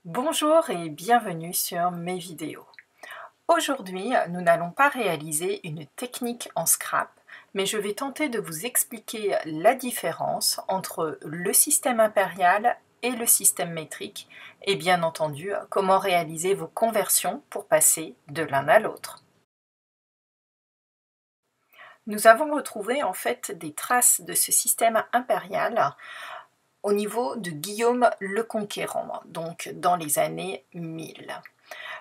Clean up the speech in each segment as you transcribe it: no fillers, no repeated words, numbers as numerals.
Bonjour et bienvenue sur mes vidéos. Aujourd'hui, nous n'allons pas réaliser une technique en scrap, mais je vais tenter de vous expliquer la différence entre le système impérial et le système métrique, et bien entendu, comment réaliser vos conversions pour passer de l'un à l'autre. Nous avons retrouvé en fait des traces de ce système impérial au niveau de Guillaume le Conquérant, donc dans les années 1000.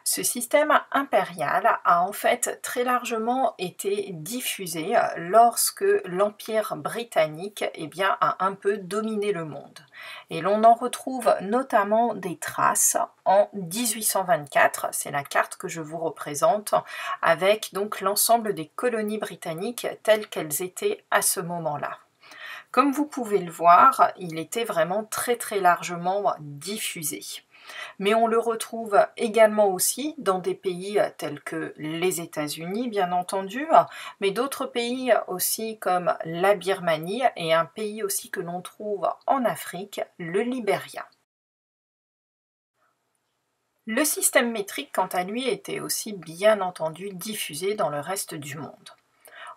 Ce système impérial a en fait très largement été diffusé lorsque l'Empire britannique a un peu dominé le monde. Et l'on en retrouve notamment des traces en 1824, c'est la carte que je vous représente, avec donc l'ensemble des colonies britanniques telles qu'elles étaient à ce moment-là. Comme vous pouvez le voir, il était vraiment très largement diffusé. Mais on le retrouve également aussi dans des pays tels que les États-Unis, bien entendu, mais d'autres pays aussi comme la Birmanie et un pays aussi que l'on trouve en Afrique, le Libéria. Le système métrique, quant à lui, était aussi bien entendu diffusé dans le reste du monde.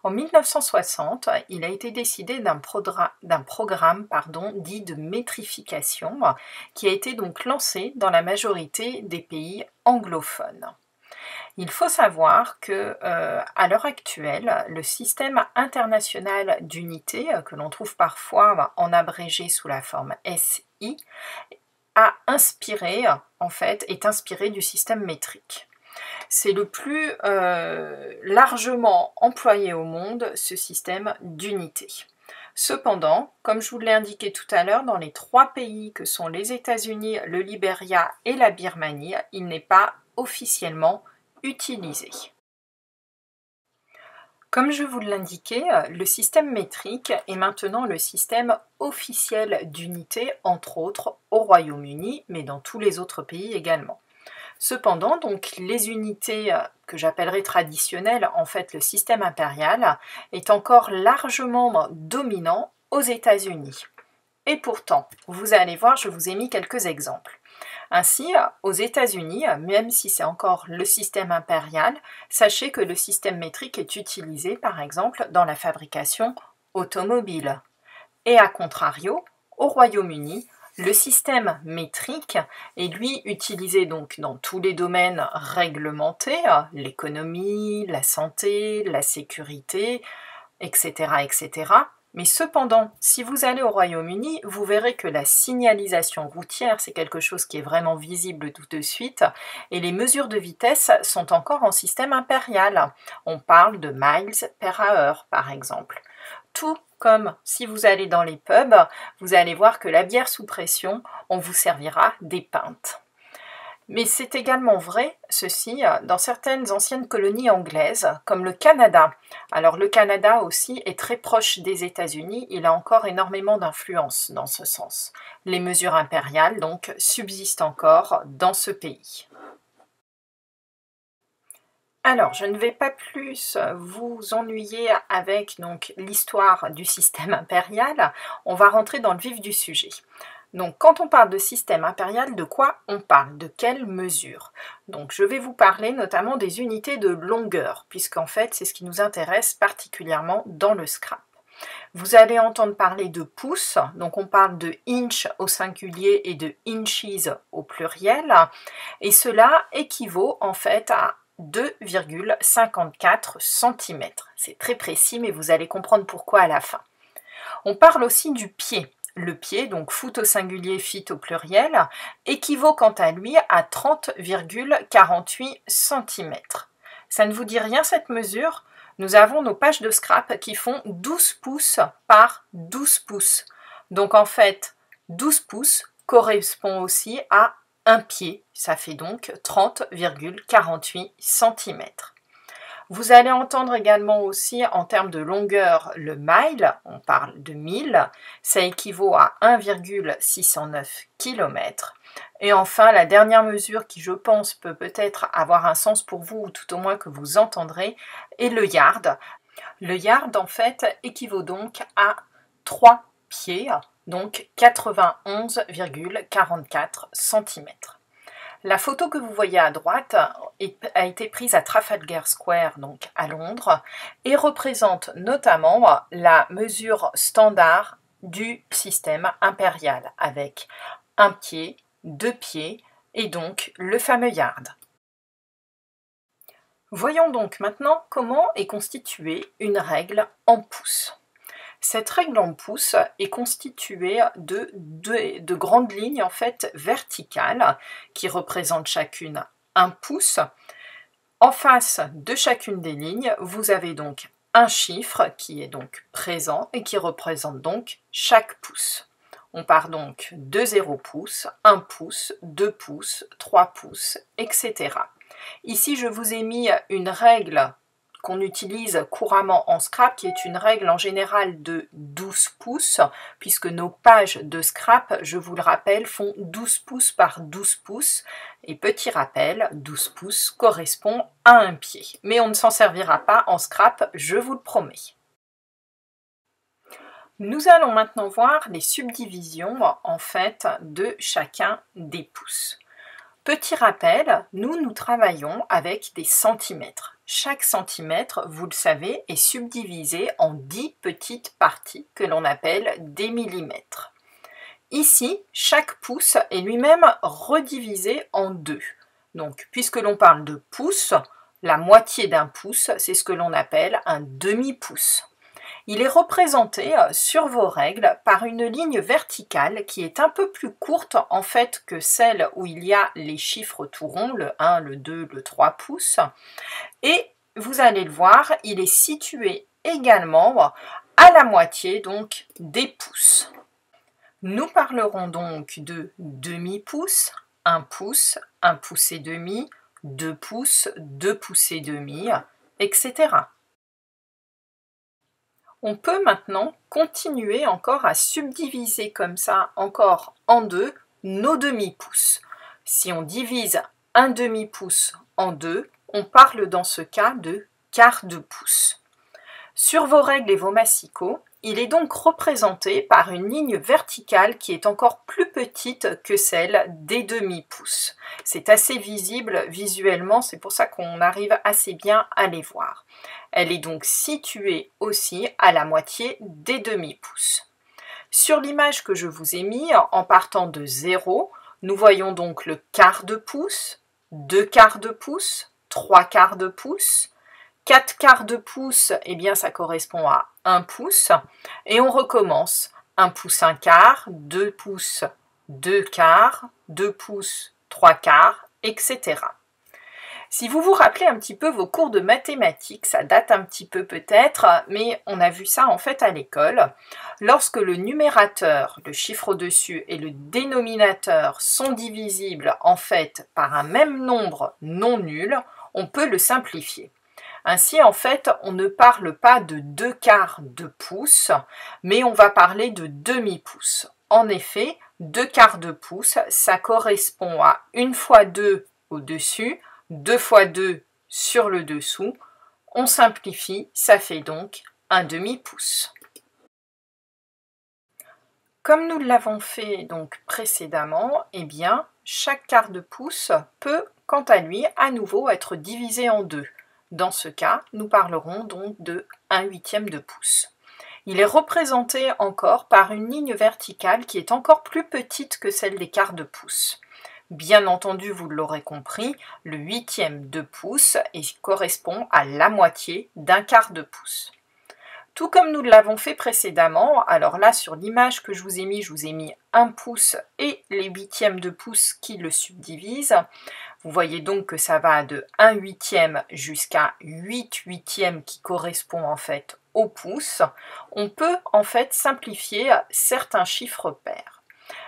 En 1960, il a été décidé d'un programme dit de métrification qui a été donc lancé dans la majorité des pays anglophones. Il faut savoir que à l'heure actuelle, le système international d'unité, que l'on trouve parfois en abrégé sous la forme SI, est inspiré du système métrique. C'est le plus largement employé au monde, ce système d'unité. Cependant, comme je vous l'ai indiqué tout à l'heure, dans les trois pays que sont les États-Unis, le Libéria et la Birmanie, il n'est pas officiellement utilisé. Comme je vous l'indiquais, le système métrique est maintenant le système officiel d'unité, entre autres au Royaume-Uni, mais dans tous les autres pays également. Cependant, donc, les unités que j'appellerais traditionnelles, en fait le système impérial, est encore largement dominant aux États-Unis. Et pourtant, vous allez voir, je vous ai mis quelques exemples. Ainsi, aux États-Unis, même si c'est encore le système impérial, sachez que le système métrique est utilisé par exemple dans la fabrication automobile. Et à contrario, au Royaume-Uni, le système métrique est lui utilisé donc dans tous les domaines réglementés, l'économie, la santé, la sécurité, etc. Mais cependant, si vous allez au Royaume-Uni, vous verrez que la signalisation routière, c'est quelque chose qui est vraiment visible tout de suite, et les mesures de vitesse sont encore en système impérial. On parle de miles per hour, par exemple. Tout comme si vous allez dans les pubs, vous allez voir que la bière sous pression, on vous servira des pintes. Mais c'est également vrai, ceci, dans certaines anciennes colonies anglaises, comme le Canada. Alors le Canada aussi est très proche des États-Unis, il a encore énormément d'influence dans ce sens. Les mesures impériales, donc, subsistent encore dans ce pays. Alors, je ne vais pas plus vous ennuyer avec l'histoire du système impérial, on va rentrer dans le vif du sujet. Donc, quand on parle de système impérial, de quoi on parle? De quelles mesures? Donc, je vais vous parler notamment des unités de longueur, puisqu'en fait, c'est ce qui nous intéresse particulièrement dans le scrap. Vous allez entendre parler de pouces, donc on parle de inch au singulier et de inches au pluriel, et cela équivaut en fait à 2,54 cm. C'est très précis, mais vous allez comprendre pourquoi à la fin. On parle aussi du pied. Le pied, donc foot au singulier, feet au pluriel, équivaut quant à lui à 30,48 cm. Ça ne vous dit rien cette mesure? Nous avons nos pages de scrap qui font 12 pouces par 12 pouces. Donc en fait, 12 pouces correspond aussi à un pied, ça fait donc 30,48 cm. Vous allez entendre également aussi en termes de longueur le mile, on parle de 1000, ça équivaut à 1,609 km. Et enfin, la dernière mesure qui, je pense, peut peut-être avoir un sens pour vous, ou tout au moins que vous entendrez, est le yard. Le yard, en fait, équivaut donc à 3 pieds, donc 91,44 cm. La photo que vous voyez à droite a été prise à Trafalgar Square, donc à Londres, et représente notamment la mesure standard du système impérial, avec un pied, 2 pieds, et donc le fameux yard. Voyons donc maintenant comment est constituée une règle en pouces. Cette règle en pouces est constituée de grandes lignes en fait verticales qui représentent chacune 1 pouce. En face de chacune des lignes, vous avez donc un chiffre qui est donc présent et qui représente donc chaque pouce. On part donc de 0 pouces, 1 pouce, 2 pouces, 3 pouces, etc. Ici, je vous ai mis une règle qu'on utilise couramment en scrap, qui est une règle en général de 12 pouces, puisque nos pages de scrap, je vous le rappelle, font 12 pouces par 12 pouces. Et petit rappel, 12 pouces correspond à un pied. Mais on ne s'en servira pas en scrap, je vous le promets. Nous allons maintenant voir les subdivisions en fait de chacun des pouces. Petit rappel, nous travaillons avec des centimètres. Chaque centimètre, vous le savez, est subdivisé en 10 petites parties que l'on appelle des millimètres. Ici, chaque pouce est lui-même redivisé en 2. Donc, puisque l'on parle de pouces, la moitié d'un pouce, c'est ce que l'on appelle un demi-pouce. Il est représenté sur vos règles par une ligne verticale qui est un peu plus courte en fait que celle où il y a les chiffres tout ronds, le 1, le 2, le 3 pouces. Et vous allez le voir, il est situé également à la moitié donc des pouces. Nous parlerons donc de demi-pouce, 1 pouce et demi, 2 pouces, 2 pouces et demi, etc. On peut maintenant continuer encore à subdiviser comme ça, encore en 2, nos demi-pouces. Si on divise un demi-pouce en 2, on parle dans ce cas de quart de pouce. Sur vos règles et vos massicots, il est donc représenté par une ligne verticale qui est encore plus petite que celle des demi-pouces. C'est assez visible visuellement, c'est pour ça qu'on arrive assez bien à les voir. Elle est donc située aussi à la moitié des demi-pouces. Sur l'image que je vous ai mise, en partant de 0, nous voyons donc le quart de pouce, 2 quarts de pouce, 3 quarts de pouce, 4 quarts de pouce, eh bien ça correspond à 1 pouce, et on recommence 1 pouce, 1 quart, 2 pouces, 2 quarts, 2 pouces, 3 quarts, etc. Si vous vous rappelez un petit peu vos cours de mathématiques, ça date un petit peu peut-être, mais on a vu ça en fait à l'école. Lorsque le numérateur, le chiffre au-dessus, et le dénominateur sont divisibles en fait par un même nombre non nul, on peut le simplifier. Ainsi, en fait, on ne parle pas de 2 quarts de pouce, mais on va parler de demi-pouce. En effet, 2 quarts de pouce, ça correspond à 1 fois 2 au-dessus, 2 fois 2 sur le dessous. On simplifie, ça fait donc un demi-pouce. Comme nous l'avons fait donc précédemment, eh bien, chaque quart de pouce peut, quant à lui, à nouveau être divisé en 2. Dans ce cas, nous parlerons donc de 1/8 de pouce. Il est représenté encore par une ligne verticale qui est encore plus petite que celle des quarts de pouce. Bien entendu, vous l'aurez compris, le 1/8 de pouce correspond à la moitié d'un quart de pouce. Tout comme nous l'avons fait précédemment, alors là sur l'image que je vous ai mis 1 pouce et les 1/8 de pouce qui le subdivisent. Vous voyez donc que ça va de 1/8 jusqu'à 8/8 qui correspond en fait au pouce. On peut en fait simplifier certains chiffres pairs.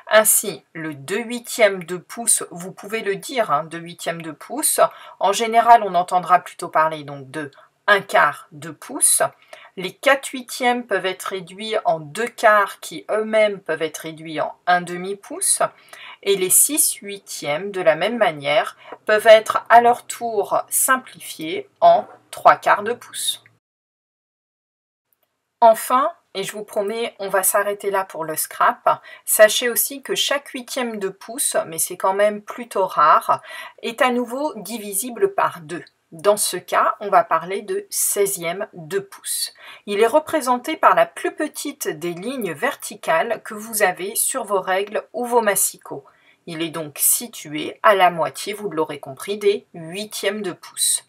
Ainsi, le 2/8 de pouce, vous pouvez le dire, 2/8 de pouce. En général, on entendra plutôt parler donc de 1 quart de pouce. Les 4/8 peuvent être réduits en 2 quarts qui eux-mêmes peuvent être réduits en 1 demi-pouce. Et les 6/8 de la même manière peuvent être à leur tour simplifiés en 3 quarts de pouce. Enfin, et je vous promets, on va s'arrêter là pour le scrap. Sachez aussi que chaque huitième de pouce, mais c'est quand même plutôt rare, est à nouveau divisible par 2. Dans ce cas, on va parler de 16e de pouce. Il est représenté par la plus petite des lignes verticales que vous avez sur vos règles ou vos massicots. Il est donc situé à la moitié, vous l'aurez compris, des huitièmes de pouce.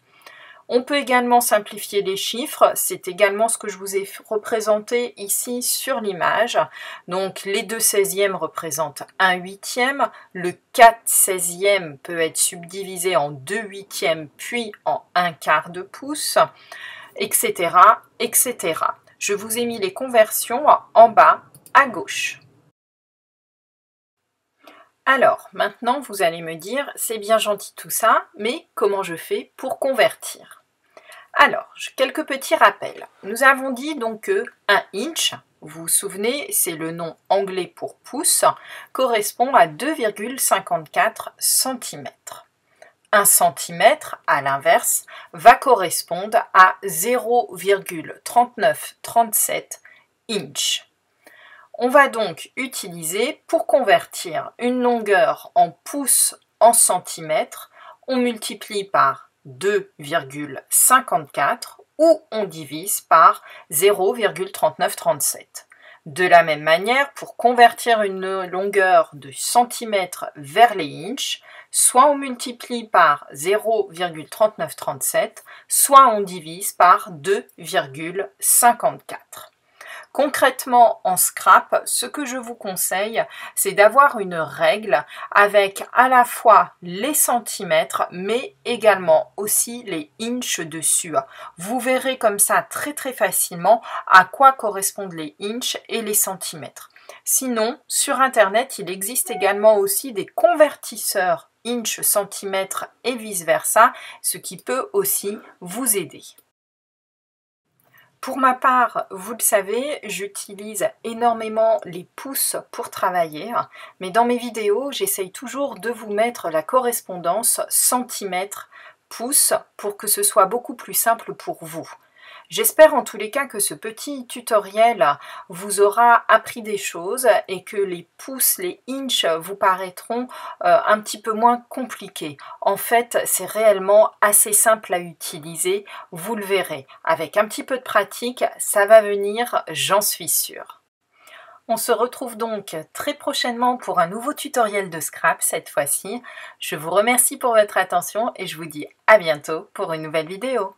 On peut également simplifier les chiffres, c'est également ce que je vous ai représenté ici sur l'image. Donc les 2 16e représentent 1 huitième, le 4 16e peut être subdivisé en 2 huitièmes puis en 1 quart de pouce, etc., etc. Je vous ai mis les conversions en bas à gauche. Alors, maintenant, vous allez me dire, c'est bien gentil tout ça, mais comment je fais pour convertir? Alors, quelques petits rappels. Nous avons dit donc que 1 inch, vous vous souvenez, c'est le nom anglais pour pouce, correspond à 2,54 cm. 1 cm, à l'inverse, va correspondre à 0,3937 inch. On va donc utiliser, pour convertir une longueur en pouces en centimètres, on multiplie par 2,54 ou on divise par 0,3937. De la même manière, pour convertir une longueur de centimètres vers les inches, soit on multiplie par 0,3937, soit on divise par 2,54. Concrètement, en scrap, ce que je vous conseille, c'est d'avoir une règle avec à la fois les centimètres, mais également aussi les inches dessus. Vous verrez comme ça très facilement à quoi correspondent les inches et les centimètres. Sinon, sur Internet, il existe également aussi des convertisseurs inches, centimètres et vice-versa, ce qui peut aussi vous aider. Pour ma part, vous le savez, j'utilise énormément les pouces pour travailler, mais dans mes vidéos, j'essaye toujours de vous mettre la correspondance centimètres-pouces pour que ce soit beaucoup plus simple pour vous. J'espère en tous les cas que ce petit tutoriel vous aura appris des choses et que les pouces, les inches vous paraîtront un petit peu moins compliqués. En fait, c'est réellement assez simple à utiliser, vous le verrez. Avec un petit peu de pratique, ça va venir, j'en suis sûre. On se retrouve donc très prochainement pour un nouveau tutoriel de scrap cette fois-ci. Je vous remercie pour votre attention et je vous dis à bientôt pour une nouvelle vidéo.